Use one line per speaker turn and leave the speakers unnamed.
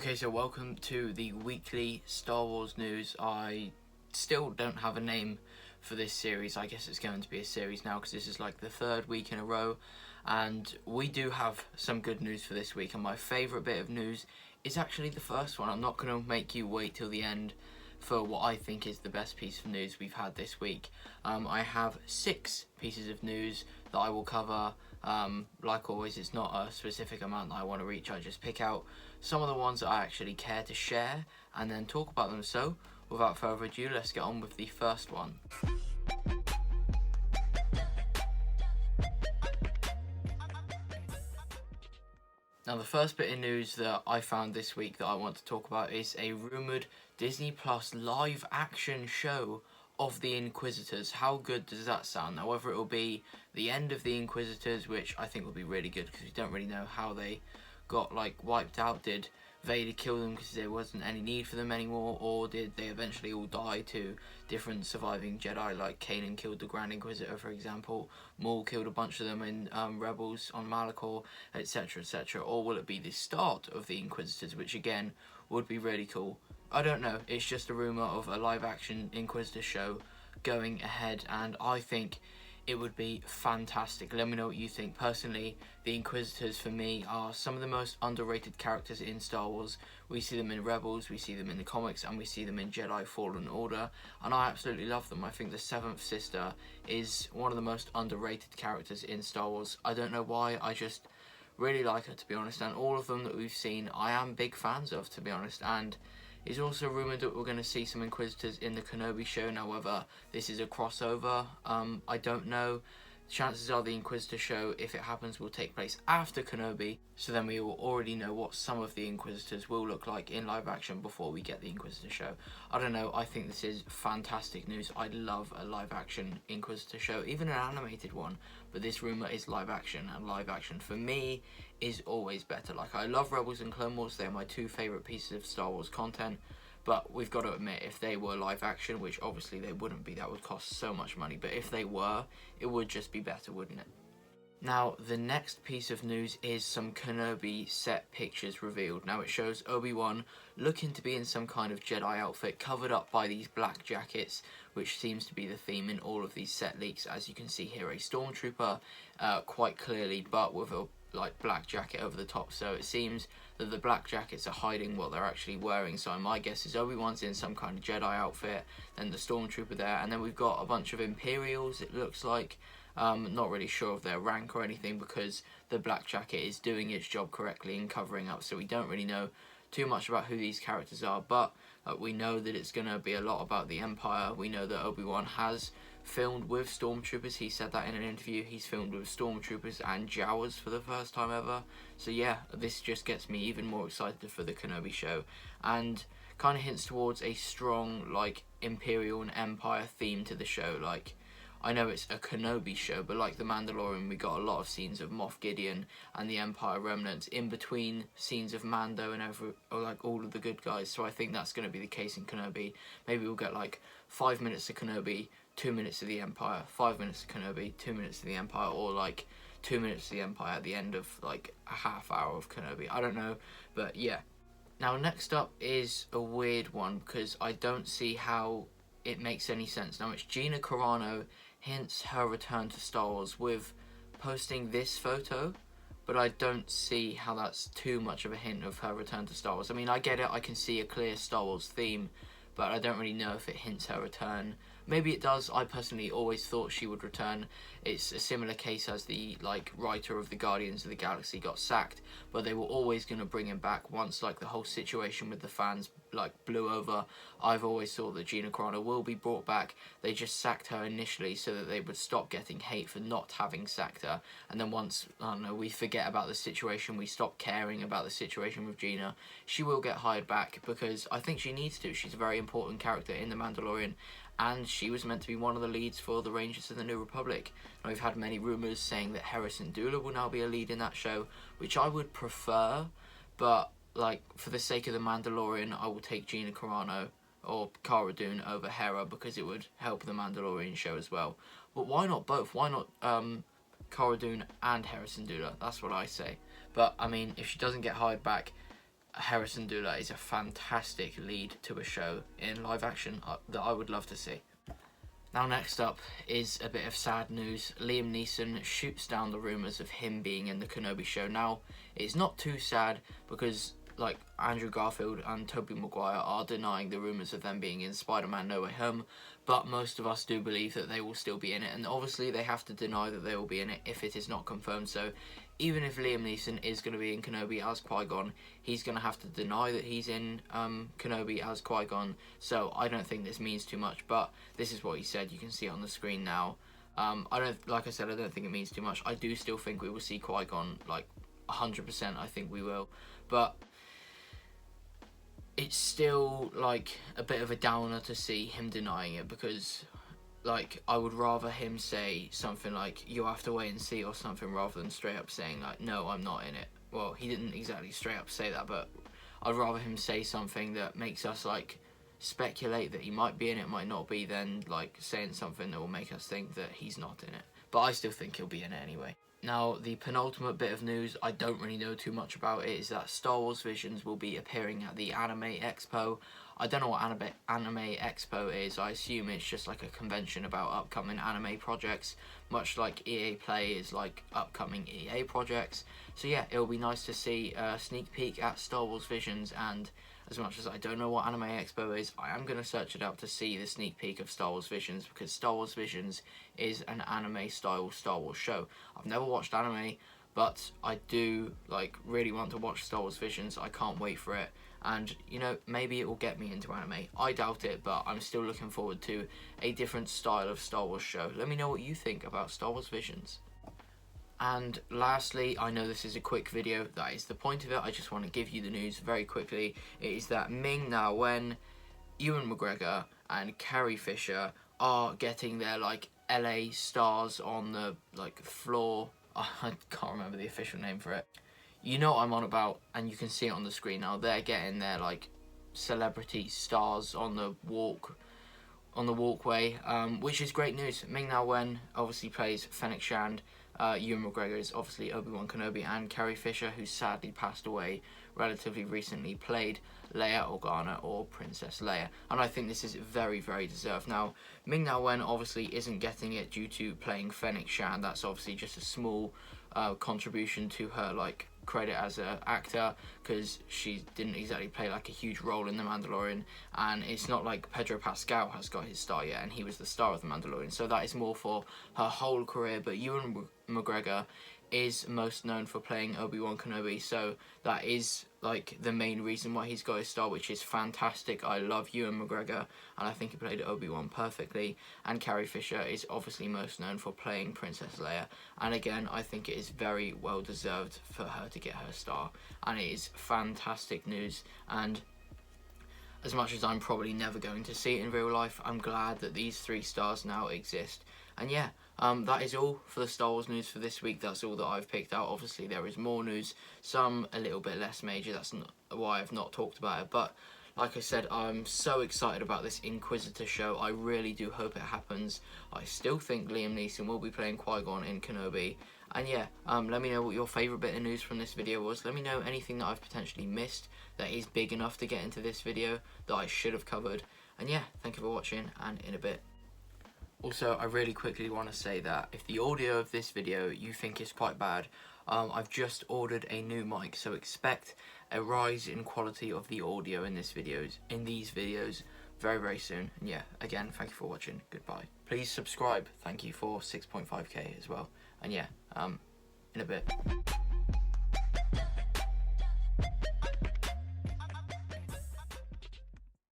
Okay, so welcome to the weekly Star Wars news. I still don't have a name for this series. I guess it's going to be a series now because this is like the third week in a row. And we do have some good news for this week. And my favourite bit of news is actually the first one. I'm not going to make you wait till the end for what I think is the best piece of news we've had this week. I have 6 pieces of news that I will cover. Like always, it's not a specific amount that I want to reach. I just pick out some of the ones that I actually care to share and then talk about them. So, without further ado, let's get on with the first one. Now, the first bit of news that I found this week that I want to talk about is a rumoured Disney Plus live action show of the Inquisitors. How good does that sound? Now, whether it will be the end of the Inquisitors, which I think will be really good because we don't really know how they got wiped out. Did Vader kill them because there wasn't any need for them anymore, or did they eventually all die to different surviving Jedi, like Kanan killed the Grand Inquisitor, for example, Maul killed a bunch of them in Rebels on Malachor, etc, etc, or will it be the start of the Inquisitors, which again would be really cool? I don't know, it's just a rumour of a live action Inquisitor show going ahead, and I think it would be fantastic. Let me know what you think. Personally, the Inquisitors for me are some of the most underrated characters in Star Wars. We see them in Rebels, we see them in the comics, and we see them in Jedi Fallen Order, and I absolutely love them. I think the 7th Sister is one of the most underrated characters in Star Wars. I don't know why, I just really like her, to be honest, and all of them that we've seen I am big fans of, to be honest. And it's also rumoured that we're going to see some Inquisitors in the Kenobi show. Now, whether this is a crossover, I don't know. Chances are the Inquisitor show, if it happens, will take place after Kenobi, so then we will already know what some of the Inquisitors will look like in live action before we get the Inquisitor show. I don't know, I think this is fantastic news. I love a live action Inquisitor show, even an animated one, but this rumour is live action, and live action for me is always better. Like, I love Rebels and Clone Wars, they're my 2 favourite pieces of Star Wars content. But we've got to admit, if they were live action, which obviously they wouldn't be, that would cost so much money, but if they were, it would just be better, wouldn't it? Now, the next piece of news is some Kenobi set pictures revealed. Now, it shows Obi-Wan looking to be in some kind of Jedi outfit, covered up by these black jackets, which seems to be the theme in all of these set leaks. As you can see here, a stormtrooper, quite clearly, but with a black jacket over the top, so it seems that the black jackets are hiding what they're actually wearing. So my guess is Obi-Wan's in some kind of Jedi outfit, then the stormtrooper there, and then we've got a bunch of Imperials, it looks like. Not really sure of their rank or anything because the black jacket is doing its job correctly and covering up, so we don't really know too much about who these characters are, but we know that it's going to be a lot about the Empire. We know that Obi-Wan has filmed with stormtroopers. He said that in an interview. He's filmed with stormtroopers and Jawas for the first time ever. So yeah, this just gets me even more excited for the Kenobi show, and kind of hints towards a strong Imperial and Empire theme to the show. I know it's a Kenobi show, but like the Mandalorian, we got a lot of scenes of Moff Gideon and the Empire remnants in between scenes of Mando and all of the good guys. So I think that's going to be the case in Kenobi. Maybe we'll get 5 minutes of Kenobi, 2 minutes of the Empire, 5 minutes of Kenobi, 2 minutes of the Empire, or 2 minutes of the Empire at the end of a half hour of Kenobi. I don't know, but yeah. Now, next up is a weird one because I don't see how it makes any sense. Now, it's Gina Carano hints her return to Star Wars with posting this photo, but I don't see how that's too much of a hint of her return to Star Wars. I mean, I get it, I can see a clear Star Wars theme, but I don't really know if it hints her return. Maybe it does. I personally always thought she would return. It's a similar case as the writer of the Guardians of the Galaxy got sacked, but they were always going to bring him back once the whole situation with the fans blew over. I've always thought that Gina Carano will be brought back. They just sacked her initially so that they would stop getting hate for not having sacked her, and then once, I don't know, we forget about the situation, we stop caring about the situation with Gina, she will get hired back because I think she needs to. She's a very important character in The Mandalorian, and she was meant to be one of the leads for the Rangers of the New Republic. And we've had many rumours saying that Harrison Dula will now be a lead in that show, which I would prefer, but for the sake of The Mandalorian, I will take Gina Carano or Cara Dune over Hera because it would help the Mandalorian show as well. But why not both? Why not Cara Dune and Harrison Dula? That's what I say. But I mean, if she doesn't get hired back, Harrison Dula is a fantastic lead to a show in live action that I would love to see. Now next up is a bit of sad news. Liam Neeson shoots down the rumours of him being in the Kenobi show. Now, it's not too sad because like Andrew Garfield and Tobey Maguire are denying the rumours of them being in Spider-Man No Way Home, but most of us do believe that they will still be in it, and obviously they have to deny that they will be in it if it is not confirmed. So even if Liam Neeson is going to be in Kenobi as Qui Gon, he's going to have to deny that he's in Kenobi as Qui Gon. So I don't think this means too much, but this is what he said. You can see it on the screen now. Like I said, I don't think it means too much. I do still think we will see Qui Gon, like 100%. I think we will, but it's still like a bit of a downer to see him denying it, because like I would rather him say something like "you'll have to wait and see" or something, rather than straight up saying like "no, I'm not in it." Well, he didn't exactly straight up say that, but I'd rather him say something that makes us like speculate that he might be in it, might not be, than like saying something that will make us think that he's not in it. But I still think he'll be in it anyway. Now, the penultimate bit of news, I don't really know too much about it, is that Star Wars Visions will be appearing at the Anime Expo. I don't know what Anime Expo is. I assume it's just like a convention about upcoming anime projects, much like EA Play is like upcoming EA projects. So yeah, it'll be nice to see a sneak peek at Star Wars Visions, and as much as I don't know what Anime Expo is, I am going to search it up to see the sneak peek of Star Wars Visions, because Star Wars Visions is an anime-style Star Wars show. I've never watched anime, but I do like really want to watch Star Wars Visions. I can't wait for it, and you know, maybe it will get me into anime. I doubt it, but I'm still looking forward to a different style of Star Wars show. Let me know what you think about Star Wars Visions. And lastly, I know this is a quick video, that is the point of it, I just want to give you the news very quickly. It is that Ming-Na Wen, Ewan McGregor and Carrie Fisher are getting their like LA stars on the like floor. I can't remember the official name for it. You know what I'm on about, and you can see it on the screen now. They're getting their like celebrity stars on the walkway, which is great news. Ming-Na Wen obviously plays Fennec Shand. Ewan McGregor is obviously ObiWan Kenobi, and Carrie Fisher, who sadly passed away relatively recently, played Leia Organa, or Princess Leia, and I think this is very, very deserved. Now, Ming-Na Wen obviously isn't getting it due to playing Fennec Shand. That's obviously just a small contribution to her like credit as an actor, because she didn't exactly play like a huge role in The Mandalorian, and it's not like Pedro Pascal has got his star yet, and he was the star of The Mandalorian, so that is more for her whole career. But Ewan McGregor is most known for playing Obi-Wan Kenobi, so that is like the main reason why he's got his star, which is fantastic. I love Ewan McGregor, and I think he played Obi-Wan perfectly. And Carrie Fisher is obviously most known for playing Princess Leia, and again, I think it is very well deserved for her to get her star, and it is fantastic news. And as much as I'm probably never going to see it in real life, I'm glad that these 3 stars now exist. And yeah, that is all for the Star Wars news for this week. That's all that I've picked out. Obviously, there is more news, some a little bit less major. That's not why I've not talked about it. But like I said, I'm so excited about this Inquisitor show. I really do hope it happens. I still think Liam Neeson will be playing Qui Gon in Kenobi. And yeah, let me know what your favourite bit of news from this video was. Let me know anything that I've potentially missed that is big enough to get into this video that I should have covered. And yeah, thank you for watching, and in a bit. Also, I really quickly want to say that if the audio of this video you think is quite bad, I've just ordered a new mic, so expect a rise in quality of the audio in these videos very, very soon. And yeah, again, thank you for watching. Goodbye. Please subscribe. Thank you for 6.5k as well. And yeah, in a bit.